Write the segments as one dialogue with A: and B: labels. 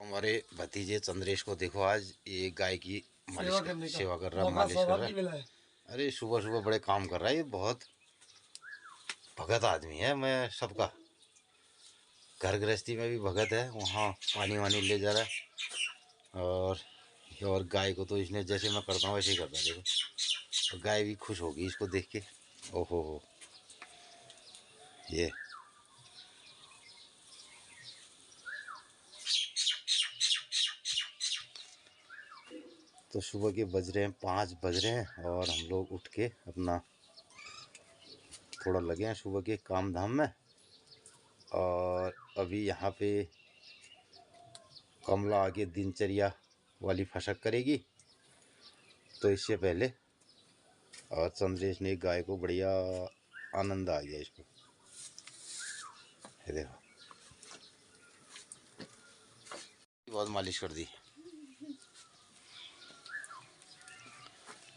A: हमारे भतीजे चंद्रेश को देखो, आज ये गाय की सेवा कर रहा, मालिश कर रहा है। अरे सुबह सुबह बड़े काम कर रहा है, ये बहुत भगत आदमी है। मैं सबका घर गृहस्थी में भी भगत है, वहाँ पानी वानी ले जा रहा है। और गाय को तो इसने जैसे मैं करता हूँ वैसे ही करता है, देखो। और गाय भी खुश होगी इसको देख के। ओहो हो, ये तो सुबह के बज रहे हैं 5 बज रहे हैं और हम लोग उठ के अपना थोड़ा लगे हैं सुबह के काम धाम में। और अभी यहाँ पे कमला आगे दिनचर्या वाली फशक करेगी, तो इससे पहले और चंद्रेश ने गाय को बढ़िया आनंद आ गया इसको। ये देखो, बहुत मालिश कर दी।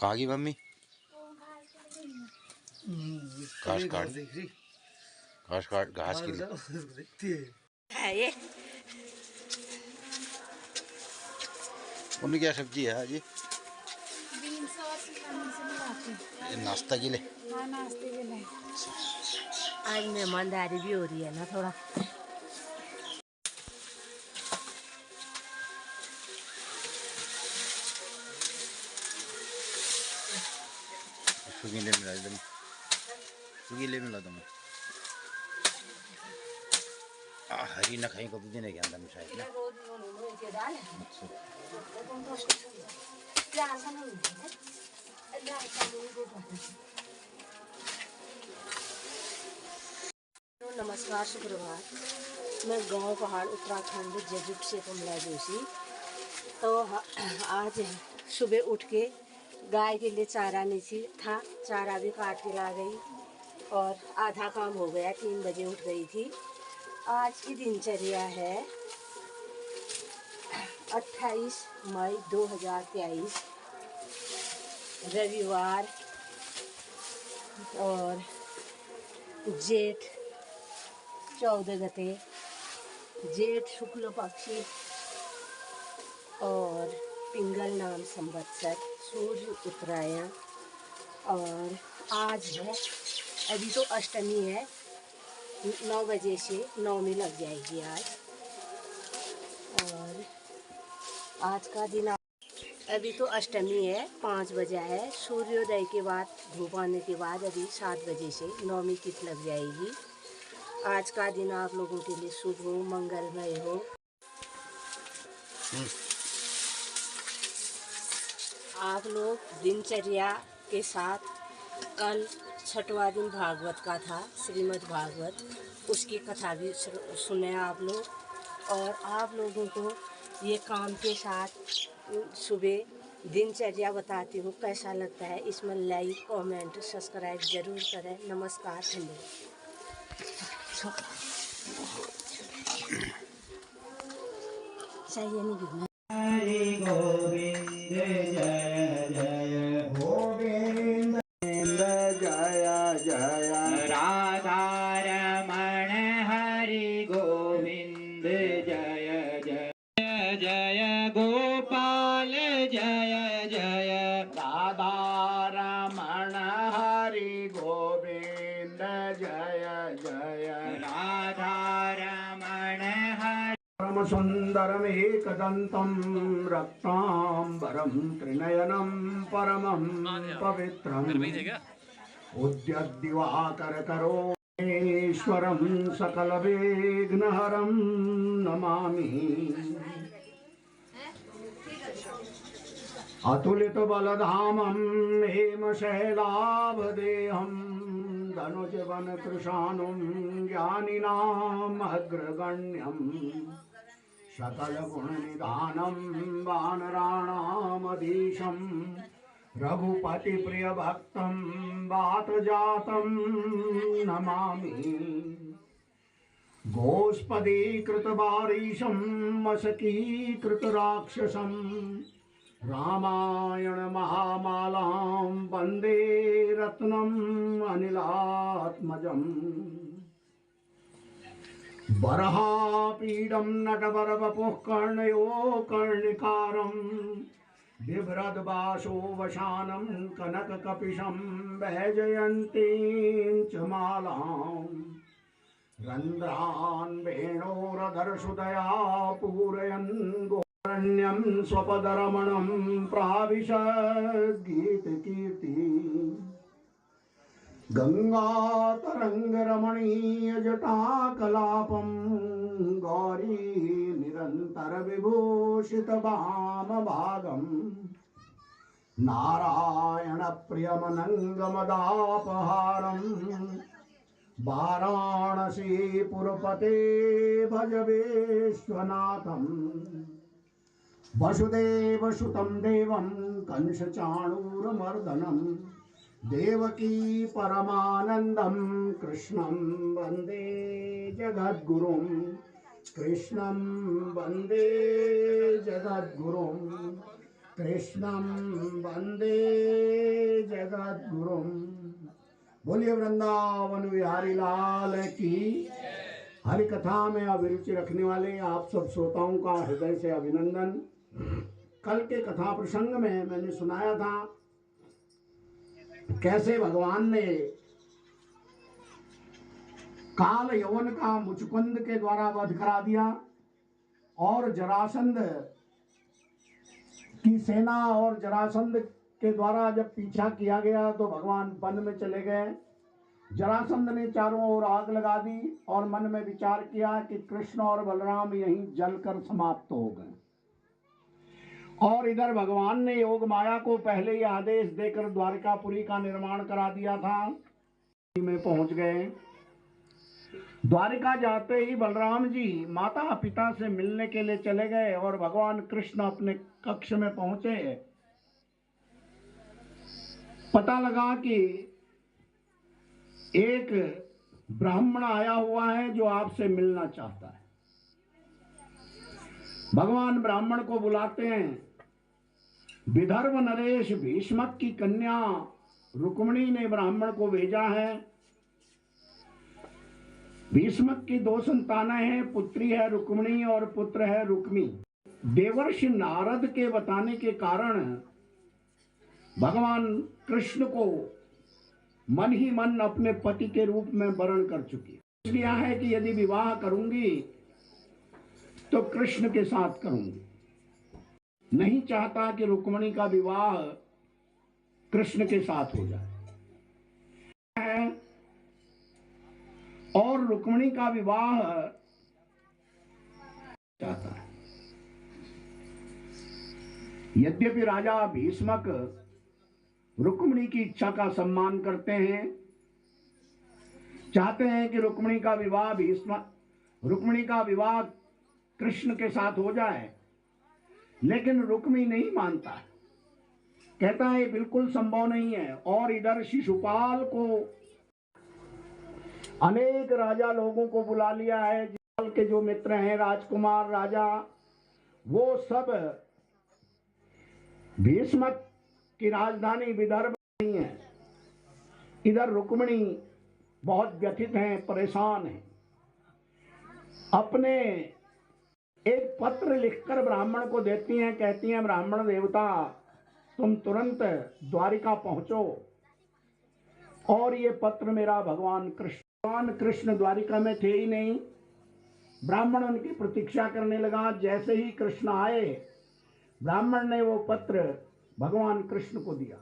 A: कहाँ की मम्मी? घास काट घास की मम्मी क्या सब्जी है आज? ये नाश्ता के लिए।
B: हाँ, नाश्ते के लिए। आज मेहमानदारी भी हो रही है ना थोड़ा।
A: सुगीले मिला दम हरी न खाई को दिन के अंदर शायद ना।
B: नमस्कार, सुप्रभात। मैं गांव पहाड़ उत्तराखंड जजुट से कमला जोशी। तो आज सुबह उठ के गाय के लिए चारा नीचे था, चारा भी काट के ला गई और आधा काम हो गया। 3 बजे उठ गई थी। आज की दिनचर्या है 28 मई 2023 रविवार और जेठ 14 गते, जेठ शुक्ल पक्षी और पिंगल नाम संवत्सर, सूर्य उत्तरायण। और आज है, अभी तो अष्टमी है, 9 बजे से नवमी लग जाएगी आज। और आज का दिन, अभी तो अष्टमी है, 5 बजा है। सूर्योदय के बाद, धूप आने के बाद अभी 7 बजे से नवमी तिथि लग जाएगी। आज का दिन आप लोगों के लिए शुभ हो, मंगलमय हो। आप लोग दिनचर्या के साथ, कल 6वां दिन भागवत का था, श्रीमद् भागवत, उसकी कथा भी सुने आप लोग। और आप लोगों को ये काम के साथ सुबह दिनचर्या बताती हूँ, कैसा लगता है इसमें लाइक कमेंट सब्सक्राइब जरूर करें। नमस्कार, धन्यवाद। चाहिए नहीं गिरना।
C: हरि गोविंद जय जय गोविंद जय जय राधा रमण हरि गोविंद जय जय जय गोपाल जय जय राधा रमण हरि गोविंद जय जय राधा रमण हरि सुंदरमेकदन्तं रक्तांबरं त्रिनयनं परमं पवित्रम् उद्यद्दिवाकरकरोश्वरं सकलविघ्नहरं नमामि। अतुलितबलधामं हेमशैलाभदेहं धनुजवनकृशानुं ज्ञानिनाम् अग्रगण्यम् सकलगुणनिधानं वानराणामधीशं रघुपतिप्रियभक्तं वातजातं नमामि। गोष्पदीकृतवारीशं मशकीकृतराक्षसं रामायणमहामालां वन्दे रत्नम् अनिलात्मजम्। बरहापीडं नटवरवपुः कर्णयो कर्णिकारं बिभ्रद्वासोवसानं कनककपिशं वैजयन्तीं च मालाम् रन्ध्रान् वेणोरधरसुदया पूरयन् गोरण्यं स्वपदरमणं प्राविशद्गीतकीर्ति गङ्गातरङ्गरमणीयजटाकलापं गौरी निरन्तरविभूषितवामभागम् नारायणप्रियमनङ्गमदापहारम् वाराणसीपुरपते भज विश्वनाथं वसुदेवसुतं देवं कंसचाणूरमर्दनं देवकी परमानन्दं कृष्णं वन्दे जगद्गुरुं कृष्णं वन्दे जगद्गुरुं कृष्णं वन्दे जगद्गुरुं। बोलिए वृंदावन बिहारी लाल की। हरि कथा में अभिरुचि रखने वाले आप सब श्रोताओं का हृदय से अभिनंदन। कल के कथा प्रसंग में मैंने सुनाया था कैसे भगवान ने काल यवन का मुचकुंद के द्वारा वध करा दिया और जरासंध की सेना और जरासंध के द्वारा जब पीछा किया गया तो भगवान वन में चले गए। जरासंध ने चारों ओर आग लगा दी और मन में विचार किया कि कृष्ण और बलराम यहीं जलकर समाप्त हो गए। और इधर भगवान ने योग माया को पहले ही आदेश देकर द्वारिकापुरी का निर्माण करा दिया था। में पहुंच गए। द्वारिका जाते ही बलराम जी माता पिता से मिलने के लिए चले गए और भगवान कृष्ण अपने कक्ष में पहुंचे। पता लगा कि एक ब्राह्मण आया हुआ है जो आपसे मिलना चाहता है। भगवान ब्राह्मण को बुलाते हैं। विदर्भ नरेश भीष्मक की कन्या रुक्मिणी ने ब्राह्मण को भेजा है। भीष्मक की दो संतानें हैं, पुत्री है रुक्मिणी और पुत्र है रुक्मी। देवर्षि नारद के बताने के कारण भगवान कृष्ण को मन ही मन अपने पति के रूप में वर्ण कर चुकी। इसलिए है कि यदि विवाह करूंगी तो कृष्ण के साथ करूंगी। नहीं चाहता कि रुक्मिणी का विवाह कृष्ण के साथ हो जाए और रुक्मिणी का विवाह चाहता है। यद्यपि राजा भीष्मक रुक्मिणी की इच्छा का सम्मान करते हैं, चाहते हैं कि रुक्मिणी का विवाह कृष्ण के साथ हो जाए, लेकिन रुक्मी नहीं मानता। कहता है बिल्कुल संभव नहीं है। और इधर शिशुपाल को अनेक राजा लोगों को बुला लिया है। शिशुपाल के जो मित्र हैं राजकुमार राजा, वो सब भीष्मक की राजधानी विदर्भ नहीं है। इधर रुक्मिणी बहुत व्यथित हैं, परेशान हैं। अपने एक पत्र लिखकर ब्राह्मण को देती हैं। कहती हैं ब्राह्मण देवता तुम तुरंत द्वारिका पहुंचो और ये पत्र मेरा भगवान कृष्ण द्वारिका में थे ही नहीं। ब्राह्मण उनकी प्रतीक्षा करने लगा। जैसे ही कृष्ण आए ब्राह्मण ने वो पत्र भगवान कृष्ण को दिया।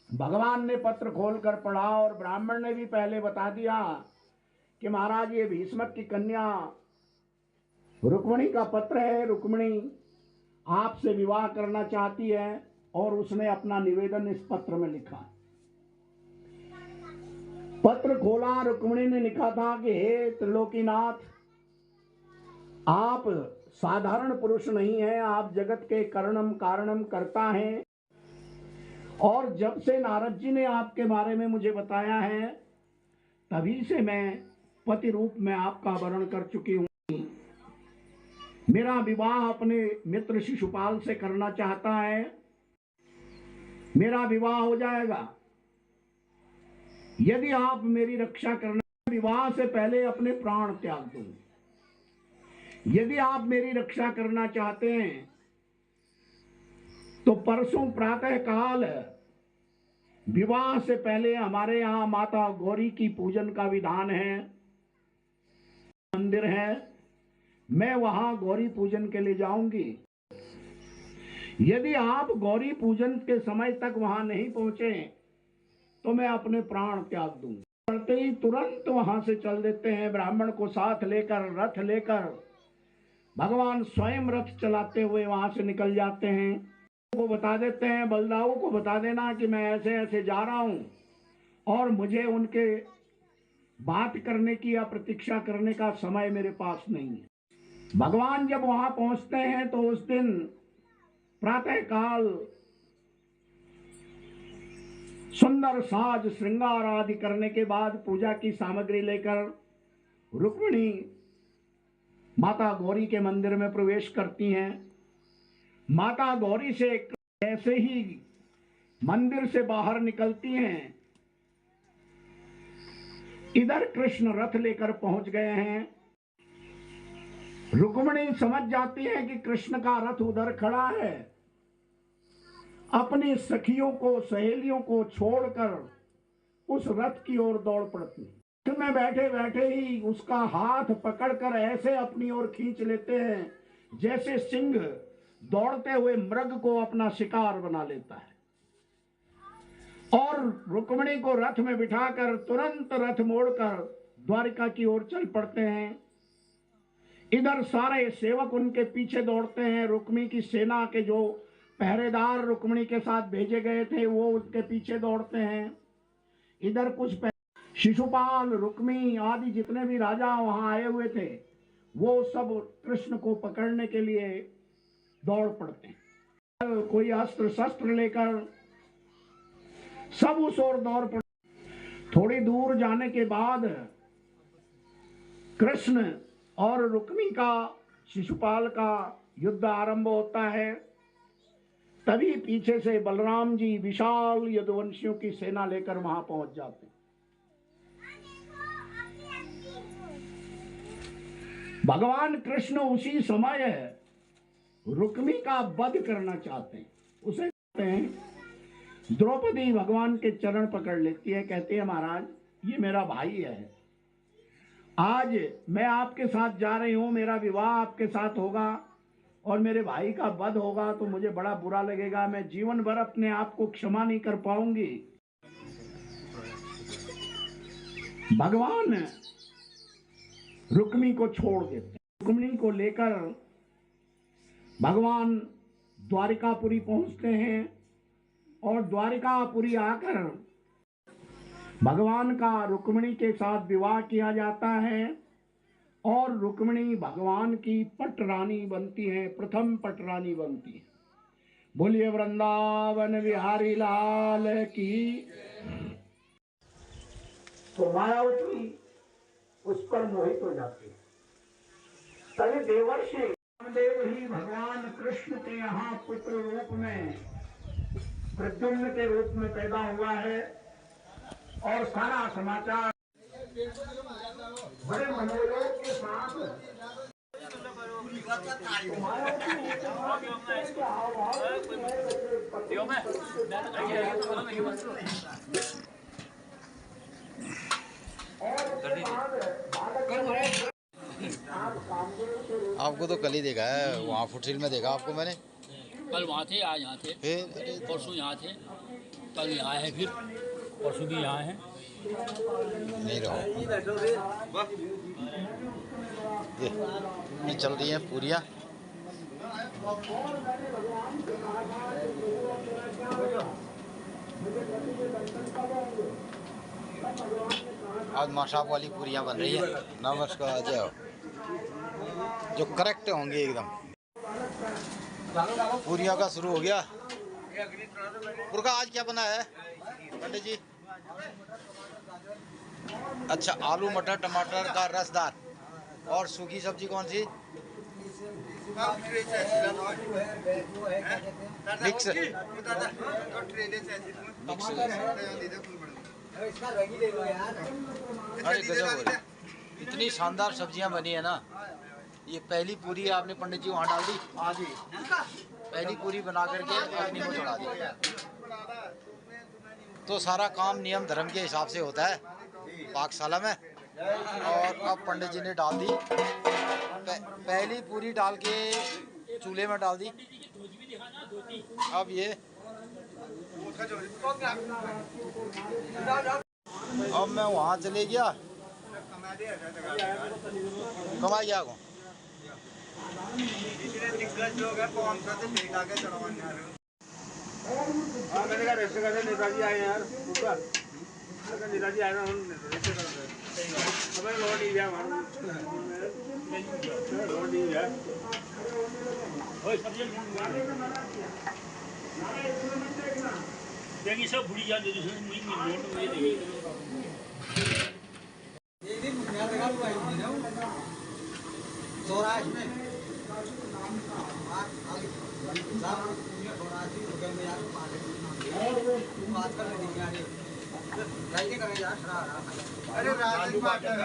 C: भगवान ने पत्र खोलकर पढ़ा और ब्राह्मण ने भी पहले बता दिया कि महाराज ये भीष्मक की कन्या रुक्मिणी का पत्र है। रुक्मिणी आपसे विवाह करना चाहती है और उसने अपना निवेदन इस पत्र में लिखा। पत्र खोला, रुक्मिणी ने लिखा था कि हे त्रिलोकीनाथ, आप साधारण पुरुष नहीं हैं, आप जगत के करणम कारणम करता हैं। और जब से नारद जी ने आपके बारे में मुझे बताया है तभी से मैं पति रूप में आपका वर्ण कर चुकी हूँ। मेरा विवाह अपने मित्र शिशुपाल से करना चाहता है। मेरा विवाह हो जाएगा यदि आप मेरी रक्षा करना विवाह से पहले अपने प्राण त्याग दूंगी। यदि आप मेरी रक्षा करना चाहते हैं तो परसों प्रातः काल विवाह से पहले हमारे यहाँ माता गौरी की पूजन का विधान है, मंदिर है, मैं वहां गौरी पूजन के लिए जाऊंगी। यदि आप गौरी पूजन के समय तक वहां नहीं पहुंचे तो मैं अपने प्राण त्याग दूंगा। पढ़ते ही तुरंत वहां से चल देते हैं, ब्राह्मण को साथ लेकर, रथ लेकर भगवान स्वयं रथ चलाते हुए वहां से निकल जाते हैं। को बता देते हैं, बलदाऊ को बता देना कि मैं ऐसे ऐसे जा रहा हूं और मुझे उनके बात करने की या प्रतीक्षा करने का समय मेरे पास नहीं है। भगवान जब वहां पहुंचते हैं तो उस दिन प्रातः काल सुंदर साज श्रृंगार आदि करने के बाद पूजा की सामग्री लेकर रुक्मिणी माता गौरी के मंदिर में प्रवेश करती हैं। माता गौरी से ऐसे ही मंदिर से बाहर निकलती हैं, इधर कृष्ण रथ लेकर पहुंच गए हैं। रुक्मिणी समझ जाती है कि कृष्ण का रथ उधर खड़ा है, अपनी सखियों को, सहेलियों को छोड़कर उस रथ की ओर दौड़ पड़ती। रथ में बैठे बैठे ही उसका हाथ पकड़कर ऐसे अपनी ओर खींच लेते हैं जैसे सिंह दौड़ते हुए मृग को अपना शिकार बना लेता है, और रुक्मिणी को रथ में बिठाकर तुरंत रथ मोड़कर द्वारिका की ओर चल पड़ते हैं। इधर सारे सेवक उनके पीछे दौड़ते हैं। रुक्मिणी की सेना के जो पहरेदार रुक्मिणी के साथ भेजे गए थे वो उसके पीछे दौड़ते हैं। इधर कुछ शिशुपाल, रुक्मिणी आदि जितने भी राजा वहां आए हुए थे वो सब कृष्ण को पकड़ने के लिए दौड़ पड़ते हैं। कोई अस्त्र शस्त्र लेकर सब उस ओर दौड़ पड़ते। थोड़ी दूर जाने के बाद कृष्ण और रुक्मिणी का, शिशुपाल का युद्ध आरंभ होता है। तभी पीछे से बलराम जी विशाल यदुवंशियों की सेना लेकर वहां पहुंच जाते हैं। भगवान कृष्ण उसी समय रुक्मिणी का वध करना चाहते हैं। उसे कहते हैं, द्रौपदी भगवान के चरण पकड़ लेती है, कहती है महाराज ये मेरा भाई है, आज मैं आपके साथ जा रही हूं, मेरा विवाह आपके साथ होगा और मेरे भाई का वध होगा तो मुझे बड़ा बुरा लगेगा, मैं जीवन भर अपने आप को क्षमा नहीं कर पाऊंगी। भगवान रुक्मिणी को छोड़ देते। रुक्मिणी को लेकर भगवान द्वारिकापुरी पहुंचते हैं और द्वारिकापुरी आकर भगवान का रुक्मिणी के साथ विवाह किया जाता है और रुक्मिणी भगवान की पटरानी बनती है, प्रथम पटरानी बनती है। बोलिए वृंदावन बिहारी लाल की। तो मायावती उस पर मोहित हो जाती है। तभी देवर्षि देव ही भगवान कृष्ण के यहाँ पुत्र रूप में, प्रद्युम्न के रूप में पैदा हुआ है और सारा समाचार बड़े मनोयोग के साथ
A: आपको तो कल ही देखा है, वहाँ फुटसिल में देखा आपको मैंने।
D: कल वहाँ थे, आज यहाँ थे,
A: फिर
D: परसों यहाँ थे, कल यहाँ है, फिर परसों भी यहाँ है।
A: नहीं रहो, ये चल रही है पूरियाँ। आज माशाप वाली पूरियाँ बन रही है। नमस्कार, आ जाओ, जो करेक्ट होंगे एकदम। पूरियाँ का शुरू हो गया। पुरका आज क्या बना है पंडित जी? अच्छा, आलू मटर टमाटर का रसदार। और सूखी सब्जी कौन सी? मिक्स। अरे गजब हो रही, इतनी शानदार सब्जियां बनी है ना। ये पहली पूरी आपने पंडित जी वहाँ डाल दी। हाँ जी, पहली पूरी बना करके अग्नि को चढ़ा दी। तो सारा काम नियम धर्म के हिसाब से होता है पाकशाला में। और अब पंडित जी ने डाल दी पहली पूरी, डाल के चूल्हे में डाल दी। अब ये अब मैं वहाँ चले गया, कमाई गया को
C: नेताजी आए यार, नेताजी आए ना,
D: देखिए सब बुढ़ी जान दे दूसरे मुझे नोट में देखिए
E: स्वराज में अरे राजू पाठक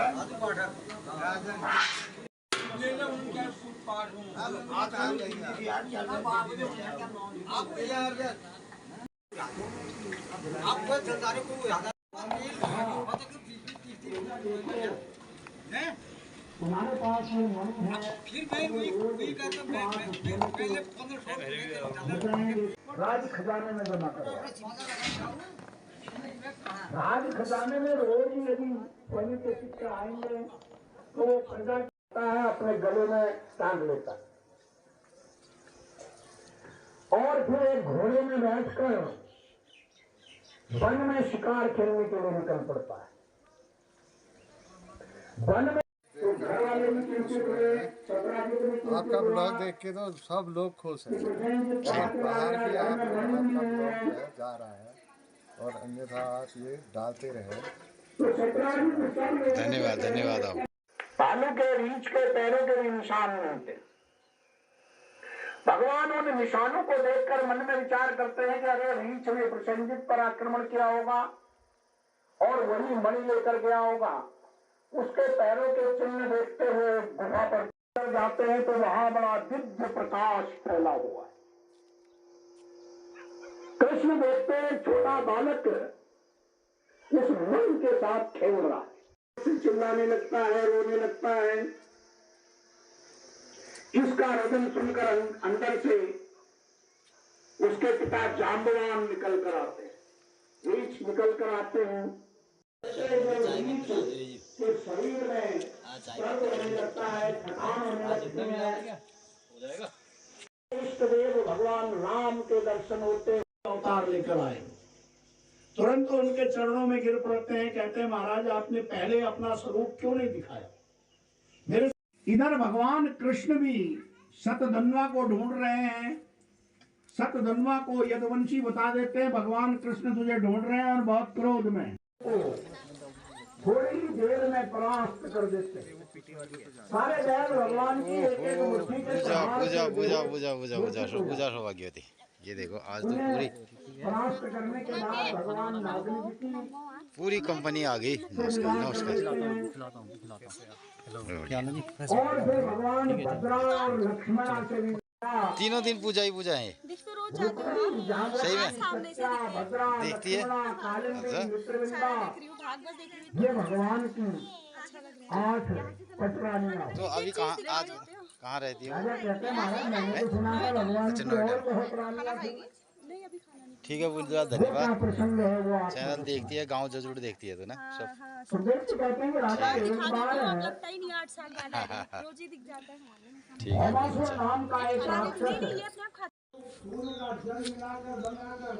E: आपको सरकारी को
C: हमारे पास
E: फिर मैं कहता पहले 1500
C: राज खजाने में जमा करो। राज खजाने में रोज यदि सोने के सिक्के आएंगे तो वो प्रजा करता है, अपने गले में टांग लेता है और फिर एक घोड़े में बैठकर वन में शिकार खेलने के लिए निकल पड़ता है। वन में
F: आपका ब्लॉग देख के तो सब लोग खुश हैं। बाहर भी आप अपना ब्लॉग जा रहा है और अन्यथा आप ये डालते रहे।
A: धन्यवाद धन्यवाद। आप
C: भालू के रीछ के पैरों के भी निशान नहीं थे। भगवान उन निशानों को देखकर मन में विचार करते हैं कि अरे रीछ ने प्रसेनजित पर आक्रमण किया होगा और वही मणि लेकर गया होगा। उसके पैरों के चिन्ह देखते हुए गुफा पर जाते हैं तो वहां बड़ा दिव्य प्रकाश फैला हुआ है। कृष्ण देखते हैं छोटा बालक उस मन के साथ खेल रहा है, चिल्लाने लगता है, रोने लगता है। इसका रदन सुनकर अंदर से उसके पिता जांबवान निकल कर आते हैं, रीछ निकल कर आते हैं। शरीर में दर्द होने लगता है, थकान होने लगती है। इष्ट देव भगवान राम के दर्शन होते अवतार लेकर आए, तुरंत उनके चरणों में गिर पड़ते हैं, कहते हैं महाराज आपने पहले अपना स्वरूप क्यों नहीं दिखाया। मेरे इधर भगवान कृष्ण भी शतधन्वा को ढूंढ रहे हैं। शतधन्वा को यदुवंशी बता देते हैं भगवान कृष्ण तुझे ढूंढ रहे हैं और बहुत क्रोध में, थोड़ी देर में परास्त कर देते हैं। सारे बैल भगवान की एक मुट्ठी के
A: पूजा सौभाग्यवती। ये देखो आज तो
C: परास्त करने के बाद भगवान नागनी जी की
A: पूरी कंपनी आ गई। नमस्कार नमस्कार।
C: और फिर भगवान भद्रा और लक्ष्मण से भी
A: तीनों दिन पूजा ही पूजा है। सही में देखती है।
C: ये भगवान की 8 पटरानियां।
A: तो अभी कहाँ आज कहाँ रहती हो?
C: कहते हैं महाराज मैंने तो सुना है भगवान की और बहुत रानियां थी।
A: ठीक है बोल धन्यवाद।
C: प्रसंग है वो
A: चैनल देखती है, गांव जरूर देखती है तो ना सब।
C: सुदेव जी कहते हैं कि राजा एक बार है
B: लगता ही नहीं 8 साल बाद रोज ही दिख जाता है।
A: ठीक है।
C: अमासुर नाम का एक राक्षस है।
B: ये अपने आप खाता
C: सूर्य का जल मिलाकर बनाकर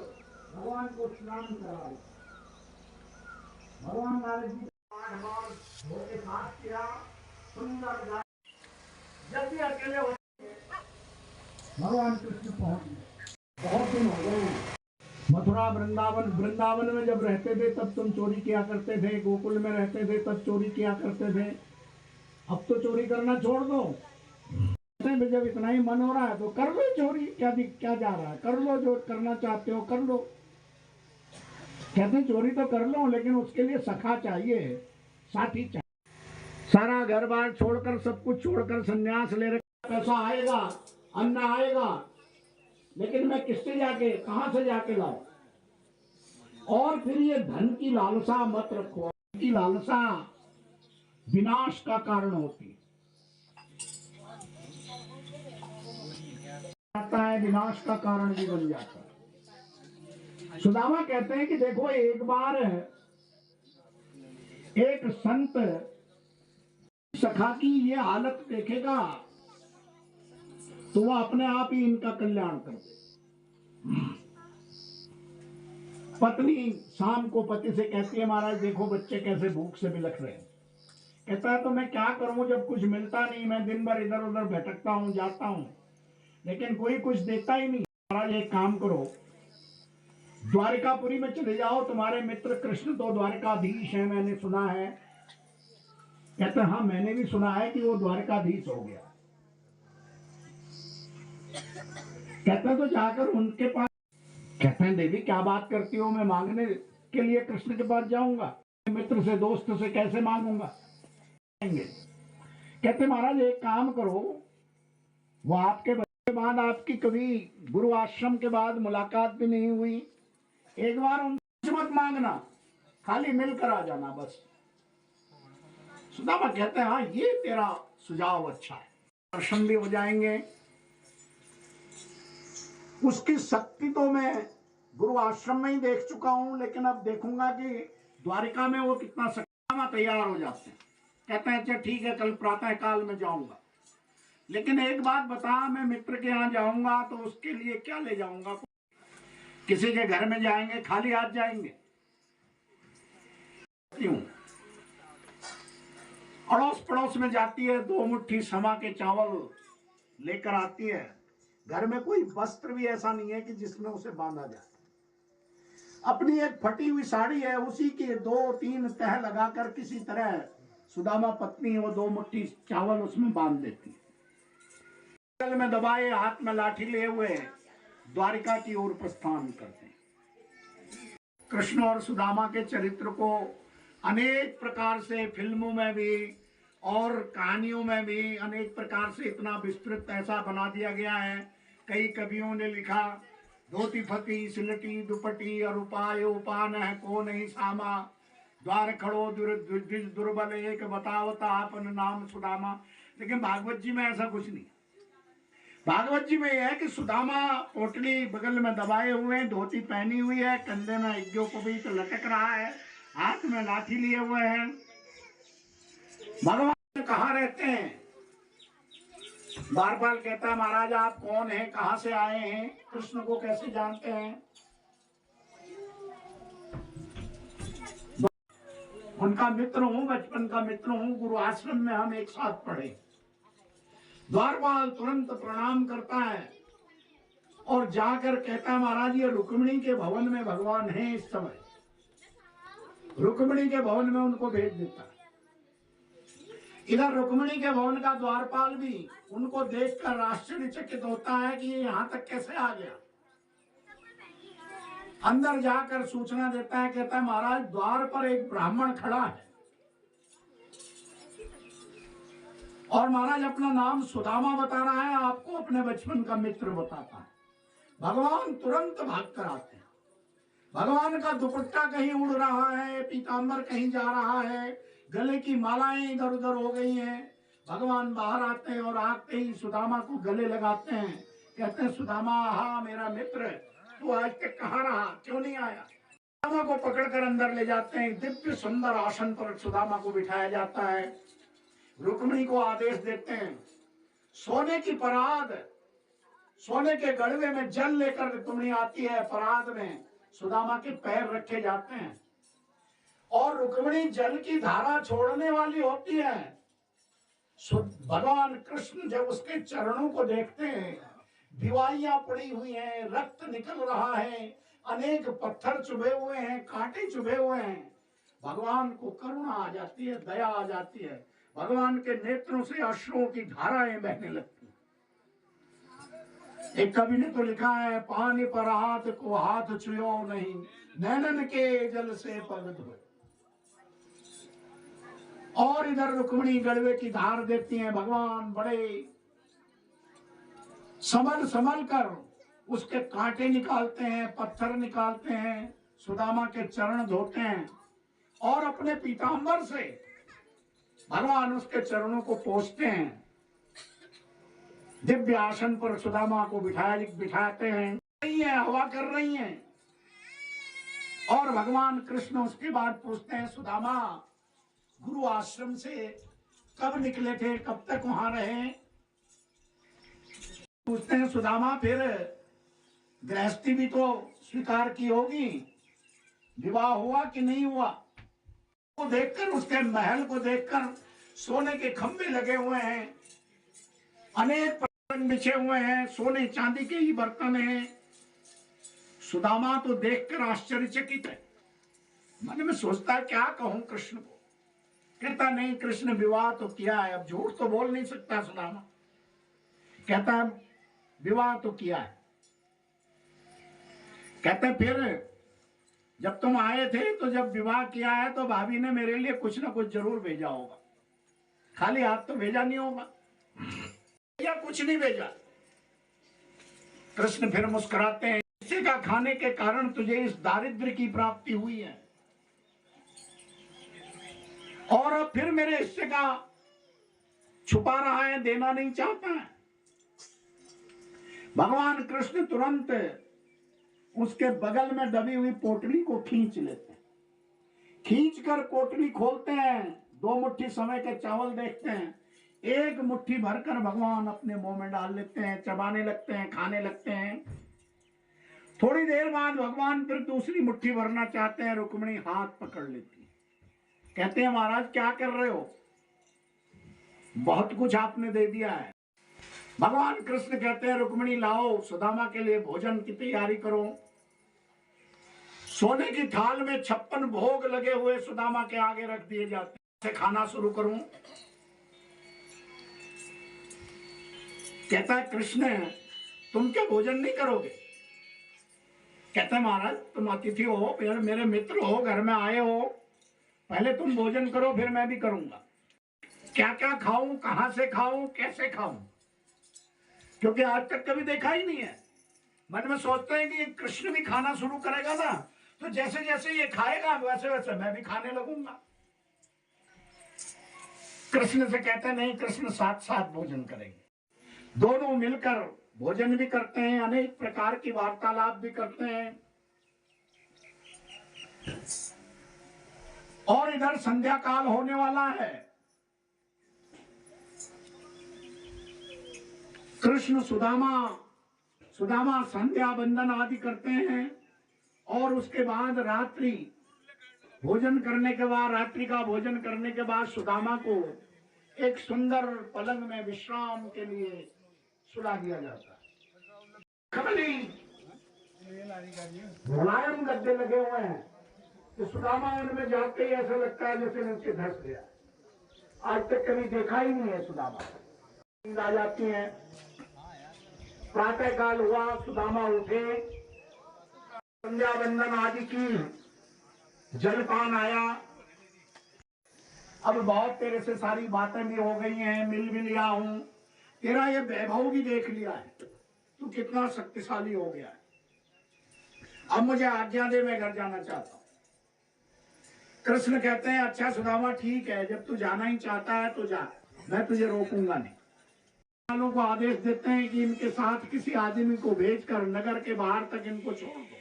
C: भगवान को स्नान कराया। भगवान नारद जी के साथ किया सुंदर। जब भी अकेले हो भगवान कृष्ण पहुंच गए। बहुत दिन हो गए मथुरा वृंदावन में जब रहते थे तब तुम चोरी किया करते थे, गोकुल में रहते थे तब चोरी किया करते थे। अब तो चोरी करना छोड़ दो। जब इतना ही मन हो रहा है तो कर लो चोरी, क्या जा रहा है, कर लो जो करना चाहते हो कर लो। कहते चोरी तो कर लो, लेकिन उसके लिए सखा चाहिए, साथी चाहिए। सारा घर बार छोड़कर, सब कुछ छोड़कर संन्यास ले रखा, पैसा आएगा, अन्न आएगा, लेकिन मैं किससे जाके, कहां से जाके लाऊं? और फिर ये धन की लालसा मत रखो, धन की लालसा विनाश का कारण होती है, विनाश का कारण भी बन जाता है। सुदामा कहते हैं कि देखो, एक बार एक संत सखा की ये हालत देखेगा तो वह अपने आप ही इनका कल्याण कर दे। पत्नी शाम को पति से कहती है, महाराज देखो बच्चे कैसे भूख से बिलख रहे हैं। कहता है तो मैं क्या करूं, जब कुछ मिलता नहीं, मैं दिन भर इधर उधर भटकता हूं, जाता हूं, लेकिन कोई कुछ देता ही नहीं। महाराज एक काम करो, द्वारिकापुरी में चले जाओ, तुम्हारे मित्र कृष्ण तो द्वारिकाधीश है, मैंने सुना है। कहते हाँ, मैंने भी सुना है कि वो द्वारिकाधीश हो गया। कहते तो जाकर उनके पास, कहते हैं देवी क्या बात करती हो, मैं मांगने के लिए कृष्ण के पास जाऊंगा, मित्र से दोस्त से कैसे मांगूंगा? कहते महाराज एक काम करो, वो आपके बच्चे बाद आपकी कभी गुरु आश्रम के बाद मुलाकात भी नहीं हुई, एक बार उनसे मत मांगना, खाली मिलकर आ जाना बस। सुदामा कहते हैं हाँ, ये तेरा सुझाव अच्छा है, दर्शन भी हो जाएंगे। उसकी शक्ति तो मैं गुरु आश्रम में ही देख चुका हूं, लेकिन अब देखूंगा कि द्वारिका में वो कितना सक्षम तैयार हो जाते हैं। कहते हैं अच्छा ठीक है, कल प्रातः काल में जाऊंगा, लेकिन एक बात बता, मैं मित्र के यहाँ जाऊंगा तो उसके लिए क्या ले जाऊंगा? किसी के घर में जाएंगे, खाली हाथ जाएंगे? क्यों? अड़ोस पड़ोस में जाती है, 2 मुट्ठी समा के चावल लेकर आती है। घर में कोई वस्त्र भी ऐसा नहीं है कि जिसमें उसे बांधा जाए। अपनी एक फटी हुई साड़ी है, उसी के 2-3 तह लगाकर किसी तरह सुदामा पत्नी वो 2 मुट्ठी चावल उसमें बांध देती है। गल में दबाए, हाथ में लाठी लिए हुए द्वारिका की ओर प्रस्थान करते हैं। कृष्ण और सुदामा के चरित्र को अनेक प्रकार से फिल्मों में भी और कहानियों में भी अनेक प्रकार से इतना विस्तृत ऐसा बना दिया गया है। कई कवियों ने लिखा, धोती फती सिलटी दुपटी और उपाय उपान है को नहीं सामा, द्वार खड़ो दुर्बल एक बतावता अपन नाम सुदामा। लेकिन भागवत जी में ऐसा कुछ नहीं। भागवत जी में यह है कि सुदामा पोटली बगल में दबाए हुए, धोती पहनी हुई है, कंधे में यज्ञोपवीत लटक रहा है, हाथ में लाठी लिए हुए हैं। भगवान कहाँ रहते हैं? बारपाल कहता है महाराज आप कौन हैं, कहां से आए हैं, कृष्ण को कैसे जानते हैं? उनका मित्र हूं, बचपन का मित्र हूं, गुरु आश्रम में हम एक साथ पढ़े। द्वारपाल तुरंत प्रणाम करता है और जाकर कहता है महाराज ये रुक्मिणी के भवन में भगवान है इस समय। रुक्मिणी के भवन में उनको भेज देता है। इधर रुक्मिणी के भवन का द्वारपाल भी उनको देखकर आश्चर्यचकित होता है कि ये यहां तक कैसे आ गया। अंदर जाकर सूचना देता है, कहता है महाराज द्वार पर एक ब्राह्मण खड़ा है और महाराज अपना नाम सुदामा बता रहा है, आपको अपने बचपन का मित्र बताता है। भगवान तुरंत भाग कर आते हैं। भगवान का दुपट्टा कहीं उड़ रहा है, पीतांबर कहीं जा रहा है, गले की मालाएं इधर उधर हो गई हैं। भगवान बाहर आते हैं और आते ही सुदामा को गले लगाते हैं। कहते हैं सुदामा हाँ मेरा मित्र, तू आज तक कहाँ रहा, क्यों नहीं आया? सुदामा को पकड़कर अंदर ले जाते हैं। दिव्य सुंदर आसन पर सुदामा को बिठाया जाता है। रुक्मिणी को आदेश देते हैं, सोने की परात, सोने के गड़वे में जल लेकर रुक्मिणी आती है। परात में सुदामा के पैर रखे जाते हैं और रुक्मिणी जल की धारा छोड़ने वाली होती है। भगवान कृष्ण जब उसके चरणों को देखते हैं, दिवाइयां पड़ी हुई हैं, रक्त निकल रहा है, अनेक पत्थर चुभे हुए हैं, कांटे चुभे हुए हैं, भगवान को करुणा आ जाती है, दया आ जाती है। भगवान के नेत्रों से अश्रुओं की धाराएं बहने लगती हैं। एक कवि ने तो लिखा है, पानी पर हाथ को हाथ छुओ नहीं, नैनन के जल से पग धोए। और इधर रुक्मिणी गड़वे की धार देती हैं। भगवान बड़े संभल संभल कर उसके कांटे निकालते हैं, पत्थर निकालते हैं, सुदामा के चरण धोते हैं और अपने पीतांबर से भगवान उसके चरणों को पोंछते हैं। दिव्य आसन पर सुदामा को बिठाते हैं। हवा कर रही हैं और भगवान कृष्ण उसके बाद पूछते हैं, सुदामा गुरु आश्रम से कब निकले थे, कब तक वहां रहे? पूछते हैं, सुदामा फिर गृहस्थी भी तो स्वीकार की होगी, विवाह हुआ कि नहीं हुआ? वो देखकर, उसके महल को देखकर, सोने के खंभे लगे हुए हैं, अनेक पलंग बिछे हुए हैं, सोने चांदी के ही बर्तन हैं। सुदामा तो देखकर आश्चर्यचकित है, मन में सोचता है क्या कहूं कृष्ण को। कहता नहीं, कृष्ण विवाह तो किया है, अब झूठ तो बोल नहीं सकता सुदामा। कहता है विवाह तो किया है। कहते फिर जब तुम आए थे तो जब विवाह किया है तो भाभी ने मेरे लिए कुछ ना कुछ जरूर भेजा होगा, खाली हाथ तो भेजा नहीं होगा, या कुछ नहीं भेजा। कृष्ण फिर मुस्कुराते हैं, हिस्से का खाने के कारण तुझे इस दारिद्र्य की प्राप्ति हुई है और अब फिर मेरे हिस्से का छुपा रहा है, देना नहीं चाहता है। भगवान कृष्ण तुरंत उसके बगल में दबी हुई पोटली को खींच लेते हैं। खींचकर पोटली खोलते हैं, 2 मुट्ठी समय के चावल देखते हैं, 1 मुट्ठी भरकर भगवान अपने मुंह में डाल लेते हैं, चबाने लगते हैं, खाने लगते हैं। थोड़ी देर बाद भगवान फिर दूसरी मुट्ठी भरना चाहते हैं, रुक्मिणी हाथ पकड़ लेती है। कहते हैं महाराज क्या कर रहे हो, बहुत कुछ आपने दे दिया है। भगवान कृष्ण कहते हैं रुक्मिणी लाओ, सुदामा के लिए भोजन की तैयारी करो। सोने की थाल में 56 भोग लगे हुए सुदामा के आगे रख दिए जाते हैं। खाना शुरू करूं? कहता है कृष्ण तुम क्या भोजन नहीं करोगे? कहते हैं महाराज तुम अतिथि हो, फिर मेरे मित्र हो, घर में आए हो, पहले तुम भोजन करो फिर मैं भी करूंगा। क्या क्या खाऊं, कहां से खाऊं, कैसे खाऊं, क्योंकि आज तक कभी देखा ही नहीं है। मन में सोचते हैं कि कृष्ण भी खाना शुरू करेगा ना, तो जैसे जैसे ये खाएगा वैसे वैसे मैं भी खाने लगूंगा। कृष्ण से कहते हैं नहीं, कृष्ण साथ साथ भोजन करेंगे। दोनों मिलकर भोजन भी करते हैं, अनेक प्रकार की वार्तालाप भी करते हैं। और इधर संध्या काल होने वाला है। कृष्ण सुदामा संध्या बंदन आदि करते हैं और उसके बाद रात्रि का भोजन करने के बाद सुदामा को एक सुंदर पलंग में विश्राम के लिए सुला दिया जाता है। खाली मुलायम गद्दे लगे हुए हैं कि सुदामा उनमें जाते ही ऐसा लगता है जैसे नीचे धंस गया। आज तक कभी देखा ही नहीं है सुदामा। नींद आ जाती है। प्रातः काल हुआ, सुदामा उठे, संध्या वंदन आदि की, जलपान आया। अब बहुत तेरे से सारी बातें भी हो गई हैं, मिल भी लिया हूं, तेरा ये वैभव भी देख लिया है, तू कितना शक्तिशाली हो गया है। अब मुझे आज्ञा दे, मैं घर जाना चाहता हूं। कृष्ण कहते हैं अच्छा सुदामा ठीक है, जब तू जाना ही चाहता है तो जा, मैं तुझे रोकूंगा नहीं। वालों को आदेश देते हैं कि इनके साथ किसी आदमी को भेजकर नगर के बाहर तक इनको छोड़ दो।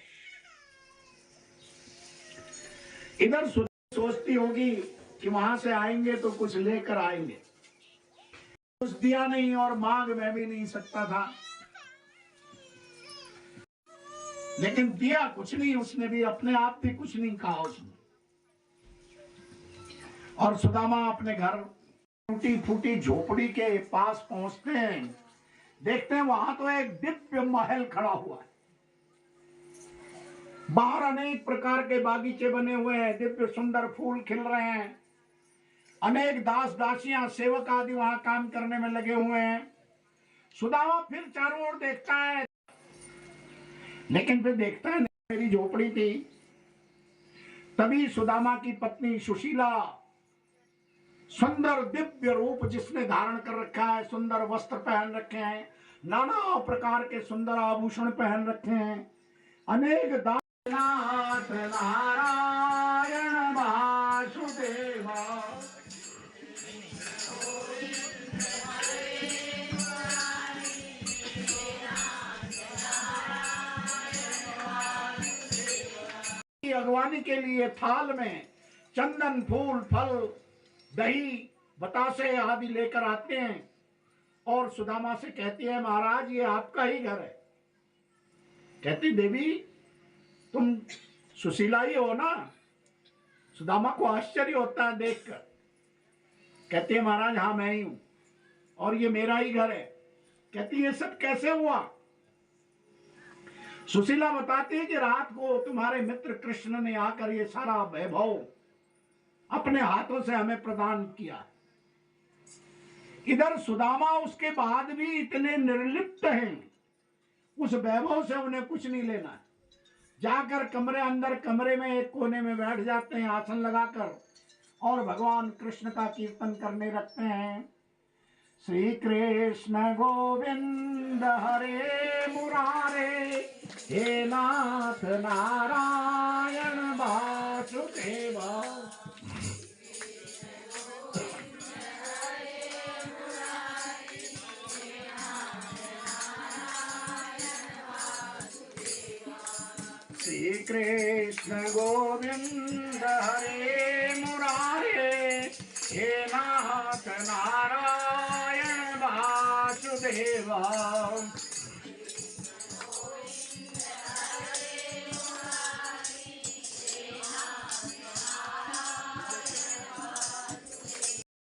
C: इधर सोचती होगी कि वहां से आएंगे तो कुछ लेकर आएंगे, कुछ दिया नहीं और मांग मैं भी नहीं सकता था, लेकिन दिया कुछ नहीं, उसने भी अपने आप भी कुछ नहीं कहा उसने। और सुदामा अपने घर टूटी फूटी झोपड़ी के पास पहुंचते हैं, देखते हैं वहां तो एक दिव्य महल खड़ा हुआ है। बाहर अनेक प्रकार के बागीचे बने हुए हैं, दिव्य सुंदर फूल खिल रहे हैं, अनेक दास दासियां सेवक आदि वहां काम करने में लगे हुए हैं। सुदामा फिर चारों ओर देखता है, लेकिन फिर देखता है मेरी झोपड़ी थी, तभी सुदामा की पत्नी सुशीला सुंदर दिव्य रूप जिसने धारण कर रखा है, सुंदर वस्त्र पहन रखे हैं, नाना प्रकार के सुंदर आभूषण पहन रखे हैं, अनेक नाथ नारायण वासुदेवा अगवानी के लिए थाल में चंदन, फूल, फल, दही, बतासे आदि लेकर आते हैं और सुदामा से कहती है, महाराज ये आपका ही घर है। कहती, देवी तुम सुशीला ही हो ना? सुदामा को आश्चर्य होता है देखकर। कहती है, महाराज हाँ मैं ही हूं और ये मेरा ही घर है। कहती ये सब कैसे हुआ? सुशीला बताती है कि रात को तुम्हारे मित्र कृष्ण ने आकर ये सारा वैभव अपने हाथों से हमें प्रदान किया। इधर सुदामा उसके बाद भी इतने निर्लिप्त हैं, उस वैभव से उन्हें कुछ नहीं लेना। जाकर कमरे में एक कोने में बैठ जाते हैं आसन लगाकर और भगवान कृष्ण का कीर्तन करने लगते हैं। श्री कृष्ण गोविंद हरे मुरारे, हे नाथ नारायण वासुदेवा। श्री कृष्ण गोविंद हरे मुरारे, हे नाथ नारायण वासुदेवा।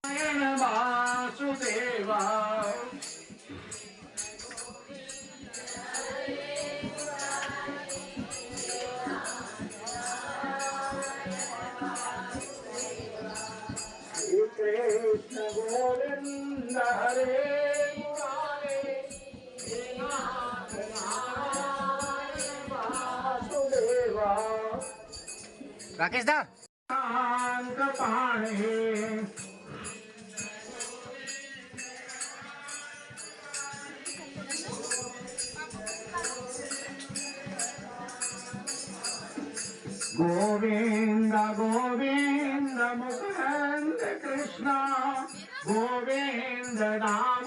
C: नारायण वासुदेवा। कृष्ण गोविंद हरे मुरारे, हे नाथ नारायण वासुदेवा।
E: राकेश दा
C: पाणे गोविंद गोविंद मुकुंद कृष्ण, गोविंद नाम